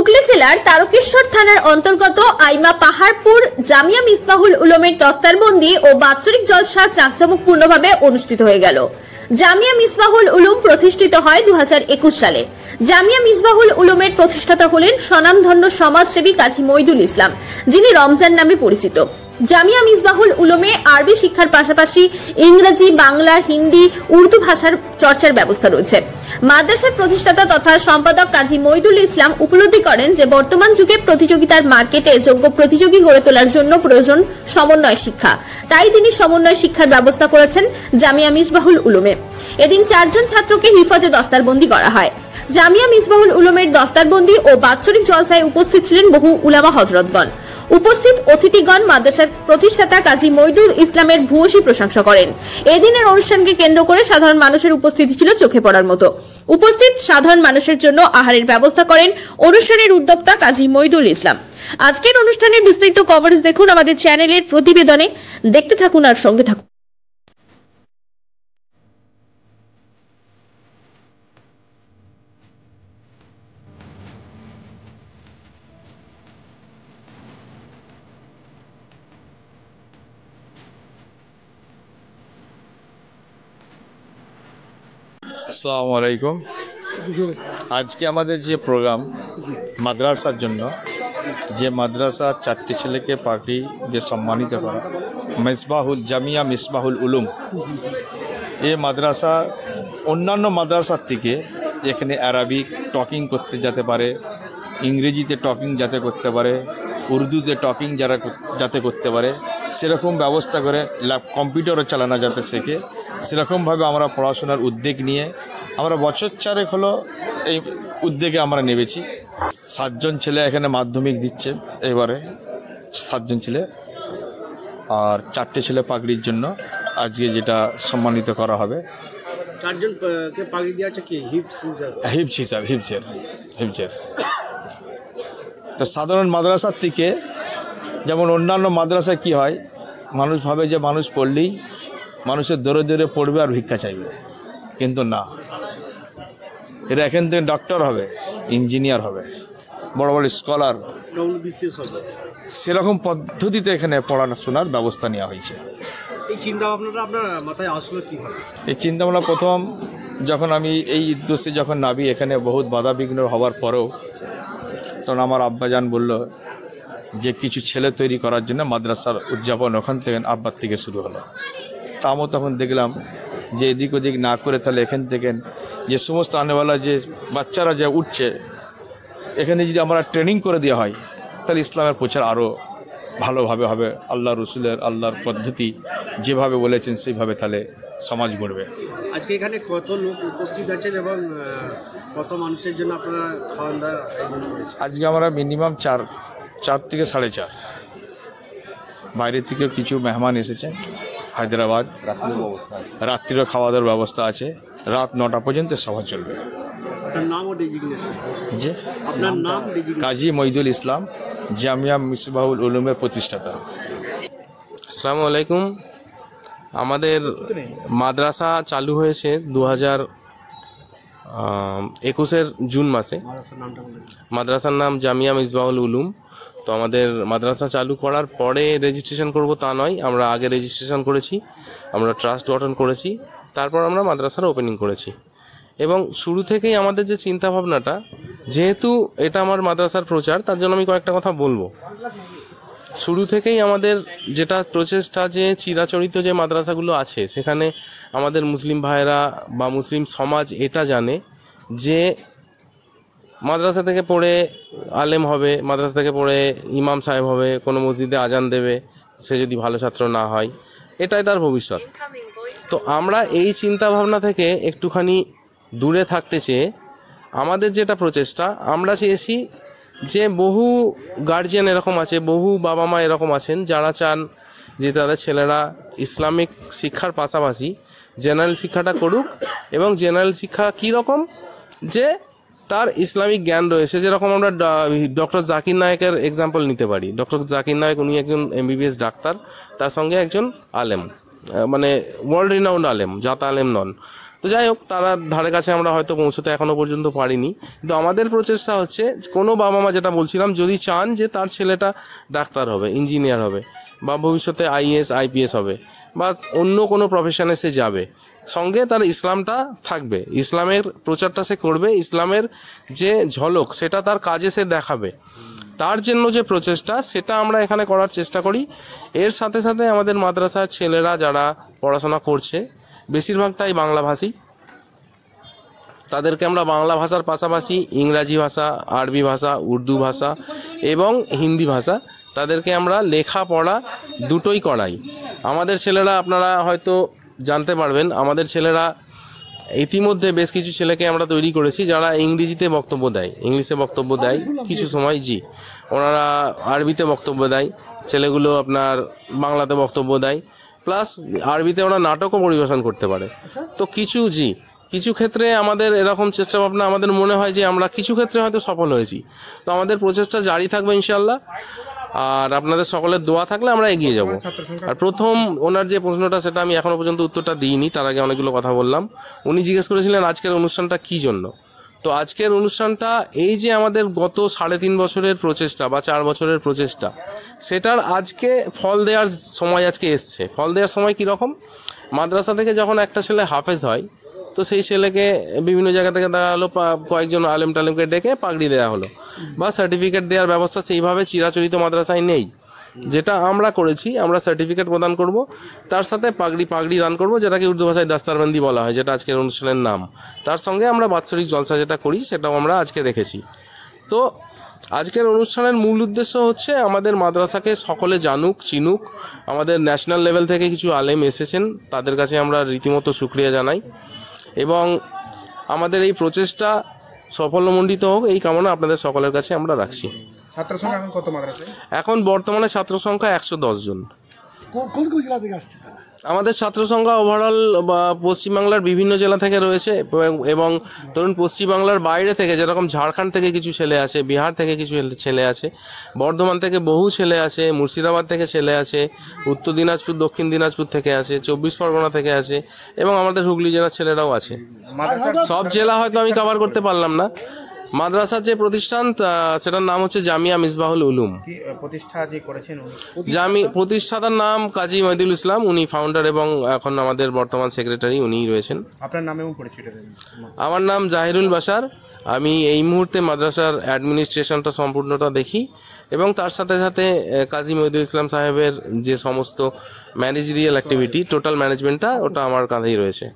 হুগলি জেলার তারকেশ্বর থানার অন্তর্গত আইমা পাহাড়পুর জামিয়া মিসবাহুল উলুমের দস্তারবন্দি ও বাৎসরিক জলসা জাঁকজমকপূর্ণভাবে অনুষ্ঠিত হয়ে গেল। জামিয়া মিসবাহুল উলুম প্রতিষ্ঠিত হয় 2021 সালে। জামিয়া মিসবাহুল উলুমের প্রতিষ্ঠাতা হলেন স্বনামধন্য সমাজসেবী কাজী মইদুল ইসলাম, যিনি রমজান নামে পরিচিত। জামিয়া মিসবাহুল উলুমে আরবি শিক্ষার পাশাপাশি ইংরেজি, বাংলা, হিন্দি, উর্দু ভাষার চর্চার ব্যবস্থা রয়েছে। মাদ্রাসার প্রতিষ্ঠাতা তথা সম্পাদক কাজী মইদুল ইসলাম উপলব্ধি করেন যে বর্তমান যুগে প্রতিযোগিতার মার্কেটে যোগ্য প্রতিযোগী গড়ে তোলার জন্য প্রয়োজন সমন্বয় শিক্ষা। তাই তিনি সমন্বয় শিক্ষার ব্যবস্থা করেছেন জামিয়া মিসবাহুল উলুমে। এদিন 4 জন ছাত্রকে হিফাজে দস্তারবন্দি করা হয়। জামিয়া মিসবাহুল উলুমের দস্তারবন্দি ও বাৎসরিক জলসায় উপস্থিত ছিলেন বহু উলামা হযরতগণ। উপস্থিত অতিথিগণ মাদ্রাসার প্রতিষ্ঠাতা কাজী মইদুল ইসলামের ভূয়সী প্রশংসা করেন। এদিনের অনুষ্ঠানকে কেন্দ্র করে সাধারণ মানুষের উপস্থিতি ছিল চোখে পড়ার মতো। উপস্থিত সাধারণ মানুষের জন্য আহারের ব্যবস্থা করেন অনুষ্ঠানের উদ্যোক্তা কাজী মইদুল ইসলাম। আজকের অনুষ্ঠানের বিস্তারিত কভারেজ দেখুন আমাদের চ্যানেলের প্রতিবেদনে। দেখতে থাকুন আর সঙ্গে থাকুন। আসসালামু আলাইকুম। আজকে আমাদের যে প্রোগ্রাম মাদ্রাসার জন্য, যে মাদ্রাসা 4টি ছেলেকে পাখি যে সম্মানিত করা, জামিয়া মিসবাহুল উলুম, এই মাদ্রাসা অন্যান্য মাদ্রাসার থেকে এখানে আরবিক টকিং করতে যেতে পারে, ইংরেজিতে টকিং যাতে করতে পারে, উর্দুতে টকিং যাতে করতে পারে, সেরকম ব্যবস্থা করে কম্পিউটারও চালানো যাতে শেখে, সেরকমভাবে আমরা পড়াশোনার উদ্যোগ নিয়ে আমরা বছর 4 হলো এই উদ্যোগে আমরা নেমেছি। 7 জন ছেলে এখানে মাধ্যমিক দিচ্ছে এবারে, 7 জন ছেলে, আর 4টে ছেলে পাগড়ির জন্য আজকে যেটা সম্মানিত করা হবে। 4 জনকে পাগড়ি দেওয়া আছে কি হিফজের। তো সাধারণ মাদ্রাসার থেকে, যেমন অন্যান্য মাদ্রাসায় কি হয়, মানুষ ভাবে যে মানুষ পড়লেই মানুষের দৌড়ে দৌড়ে পড়বে আর ভিক্ষা চাইবে, কিন্তু না, এরা এখান থেকে ডক্টর হবে, ইঞ্জিনিয়ার হবে, বড় বড় স্কলার, সেরকম পদ্ধতিতে এখানে পড়াশোনার ব্যবস্থা নেওয়া হয়েছে। এই চিন্তাভাবনাটা আপনার মাথায় আসলো কীভাবে? এই চিন্তাভাবনা প্রথম যখন আমি এই উদ্দেশ্যে যখন নাবি, এখানে বহুত বাধা বিঘ্ন হওয়ার পরেও তখন আমার আব্বাজান বলল যে কিছু ছেলে তৈরি করার জন্য মাদ্রাসার উদযাপন ওখান থেকে আব্বার থেকে শুরু হলো। তা আমি তখন দেখলাম যে এদিক ওদিক না করে তাহলে এখান থেকে যে সমস্ত আনেওয়ালা যে বাচ্চারা যে উঠছে, এখানে যদি আমরা ট্রেনিং করে দেওয়া হয় তাহলে ইসলামের প্রচার আরও ভালোভাবে হবে। আল্লাহর পদ্ধতি যেভাবে বলেছেন সেইভাবে তাহলে সমাজ গড়বে। আজকে এখানে কত লোক উপস্থিত আছেন এবং কত মানুষের জন্য আপনারা খাওয়ান দাওয়ার আয়োজন করেছেন? আজকে আমরা মিনিমাম 4 থেকে 4.5, বাইরে থেকেও কিছু মেহমান এসেছেন হায়দ্রাবাদ। রাত্রিরও খাওয়া দাওয়ার ব্যবস্থা আছে, রাত 9টা পর্যন্ত সভা চলবে। আপনার নাম ও ডেজিগনেশন? জি, আপনার নাম? কাজী মইদুল ইসলাম, জামিয়া মিসবাহুল উলুমের প্রতিষ্ঠাতা। আসসালামু আলাইকুম। আমাদের মাদ্রাসা চালু হয়েছে 2021 জুন মাসে। মাদ্রাসার নাম জামিয়া মিসবাহুল উলুম। তো আমাদের মাদ্রাসা চালু করার পরে রেজিস্ট্রেশন করব তা নয়, আমরা আগে রেজিস্ট্রেশন করেছি, আমরা ট্রাস্ট গঠন করেছি, তারপর আমরা মাদ্রাসার ওপেনিং করেছি। এবং শুরু থেকেই আমাদের যে চিন্তাভাবনাটা, যেহেতু এটা আমার মাদ্রাসার প্রচার, তার জন্য আমি কয়েকটা কথা বলবো। শুরু থেকেই আমাদের যেটা প্রচেষ্টা, যে চিরাচরিত যে মাদ্রাসাগুলো আছে সেখানে আমাদের মুসলিম ভাইয়েরা বা মুসলিম সমাজ এটা জানে যে মাদ্রাসা থেকে পড়ে আলেম হবে, মাদ্রাসা থেকে পড়ে ইমাম সাহেব হবে, কোনো মসজিদে আজান দেবে, সে যদি ভালো ছাত্র না হয়, এটাই তার ভবিষ্যৎ। তো আমরা এই চিন্তাভাবনা থেকে একটুখানি দূরে থাকতে চেয়ে আমাদের যেটা প্রচেষ্টা, আমরা চেয়েছি যে বহু গার্জিয়ান এরকম আছে, বহু বাবা মা এরকম আছেন যারা চান যে তাদের ছেলেরা ইসলামিক শিক্ষার পাশাপাশি জেনারেল শিক্ষাটা করুক। এবং জেনারেল শিক্ষা কী রকম, যে তার ইসলামিক জ্ঞান রয়েছে। যেরকম আমরা ডক্টর জাকির নায়েকের এক্সাম্পল নিতে পারি। ডক্টর জাকির নায়েক, উনি একজন MBBS ডাক্তার, তার সঙ্গে একজন আলেম, মানে ওয়ার্ল্ড রিনাউন্ড আলেম, জাত আলেম নন। তো যাই হোক, তারা ধারে কাছে আমরা হয়তো পৌঁছতে এখনও পর্যন্ত পারিনি, কিন্তু আমাদের প্রচেষ্টা হচ্ছে কোনো বাবা মা, যেটা বলছিলাম, যদি চান যে তার ছেলেটা ডাক্তার হবে, ইঞ্জিনিয়ার হবে, বা ভবিষ্যতে IAS IPS হবে, বা অন্য কোনো প্রফেশনে সে যাবে, সঙ্গে তার ইসলামটা থাকবে, ইসলামের প্রচারটা সে করবে, ইসলামের যে ঝলক সেটা তার কাজে সে দেখাবে, তার জন্য যে প্রচেষ্টা সেটা আমরা এখানে করার চেষ্টা করি। এর সাথে সাথে আমাদের মাদ্রাসার ছেলেরা যারা পড়াশোনা করছে বেশিরভাগটাই বাংলাভাষী, তাদেরকে আমরা বাংলা ভাষার পাশাপাশি ইংরাজি ভাষা, আরবি ভাষা, উর্দু ভাষা এবং হিন্দি ভাষা, তাদেরকে আমরা লেখাপড়া দুটোই করাই। আমাদের ছেলেরা, আপনারা হয়তো জানতে পারবেন, আমাদের ছেলেরা ইতিমধ্যে বেশ কিছু ছেলেকে আমরা তৈরি করেছি যারা ইংরেজিতে বক্তব্য দেয়, ইংলিশে বক্তব্য দেয় কিছু সময়, ওনারা আরবিতে বক্তব্য দেয়, ছেলেগুলো আপনার বাংলাতে বক্তব্য দেয়, প্লাস আরবিতে ওরা নাটকও পরিবেশন করতে পারে। তো কিছু ক্ষেত্রে আমাদের এরকম চেষ্টা ভাবনা, আমাদের মনে হয় যে আমরা কিছু ক্ষেত্রে হয়তো সফল হয়েছি। তো আমাদের প্রচেষ্টা জারি থাকবে ইনশাল্লাহ, আর আপনাদের সকলের দোয়া থাকলে আমরা এগিয়ে যাব। আর প্রথম ওনার যে প্রশ্নটা, সেটা আমি এখনো পর্যন্ত উত্তরটা দিইনি, তার আগে অনেকগুলো কথা বললাম। উনি জিজ্ঞেস করেছিলেন আজকের অনুষ্ঠানটা কী জন্য। তো আজকের অনুষ্ঠানটা এই যে আমাদের গত 3.5 বছরের প্রচেষ্টা বা 4 বছরের প্রচেষ্টা, সেটার আজকে ফল দেওয়ার সময় আজকে এসছে। ফল দেওয়ার সময় কীরকম, মাদ্রাসা থেকে যখন একটা ছেলে হাফেজ হয়, তো সেই ছেলেকে বিভিন্ন জায়গা থেকে দেখা হলো, কয়েকজন আলেম টালেমকে ডেকে পাগড়ি দেওয়া হলো, বা সার্টিফিকেট দেওয়ার ব্যবস্থা সেইভাবে চিরাচরিত মাদ্রাসায় নেই। যেটা আমরা করেছি, আমরা সার্টিফিকেট প্রদান করব, তার সাথে পাগড়ি দান করব, যেটাকে উর্দু ভাষায় দাস্তারবন্দি বলা হয়, যেটা আজকের অনুষ্ঠানের নাম। তার সঙ্গে আমরা বাৎসরিক জলসা যেটা করি, সেটাও আমরা আজকে রেখেছি। তো আজকের অনুষ্ঠানের মূল উদ্দেশ্য হচ্ছে আমাদের মাদ্রাসাকে সকলে জানুক, চিনুক। আমাদের ন্যাশনাল লেভেল থেকে কিছু আলেম এসেছেন, তাদের কাছে আমরা রীতিমতো শুকরিয়া জানাই, এবং আমাদের এই প্রচেষ্টা সাফল্যমণ্ডিত হোক এই কামনা আপনাদের সকলের কাছে আমরা রাখছি। ছাত্র সংখ্যা এখন কত মাদ্রাসায়? এখন বর্তমানে ছাত্র সংখ্যা 110 জন। কোন কোন জেলা থেকে আসছে তারা? আমাদের ছাত্র সংখ্যা ওভারঅল পশ্চিমবাংলার বিভিন্ন জেলা থেকে রয়েছে, এবং ধরুন পশ্চিমবাংলার বাইরে থেকে, যেরকম ঝাড়খণ্ড থেকে কিছু ছেলে আছে, বিহার থেকে কিছু ছেলে আছে, বর্ধমান থেকে বহু ছেলে আছে, মুর্শিদাবাদ থেকে ছেলে আছে, উত্তর দিনাজপুর, দক্ষিণ দিনাজপুর থেকে আছে, 24 পরগনা থেকে আছে, এবং আমাদের হুগলি জেলার ছেলেরাও আছে। সব জেলা হয়তো আমি কভার করতে পারলাম না। মাদ্রাসার যে প্রতিষ্ঠান, সেটার নাম হচ্ছে জামিয়া মিসবাহুল উলুম। প্রতিষ্ঠাতার নাম কাজী মহিদুল ইসলাম, উনি ফাউন্ডার এবং এখন আমাদের বর্তমান সেক্রেটারি উনিই রয়েছেন। আপনার নাম এবং পরিচয়? আমার নাম জাহিরুল বাশার। আমি এই মুহূর্তে মাদ্রাসার অ্যাডমিনিস্ট্রেশনটা সম্পূর্ণটা দেখি, এবং তার সাথে সাথে কাজী মহিদুল ইসলাম সাহেবের যে সমস্ত ম্যানেজেরিয়াল অ্যাক্টিভিটি, টোটাল ম্যানেজমেন্টটা ওটা আমার কাঁধেই রয়েছে।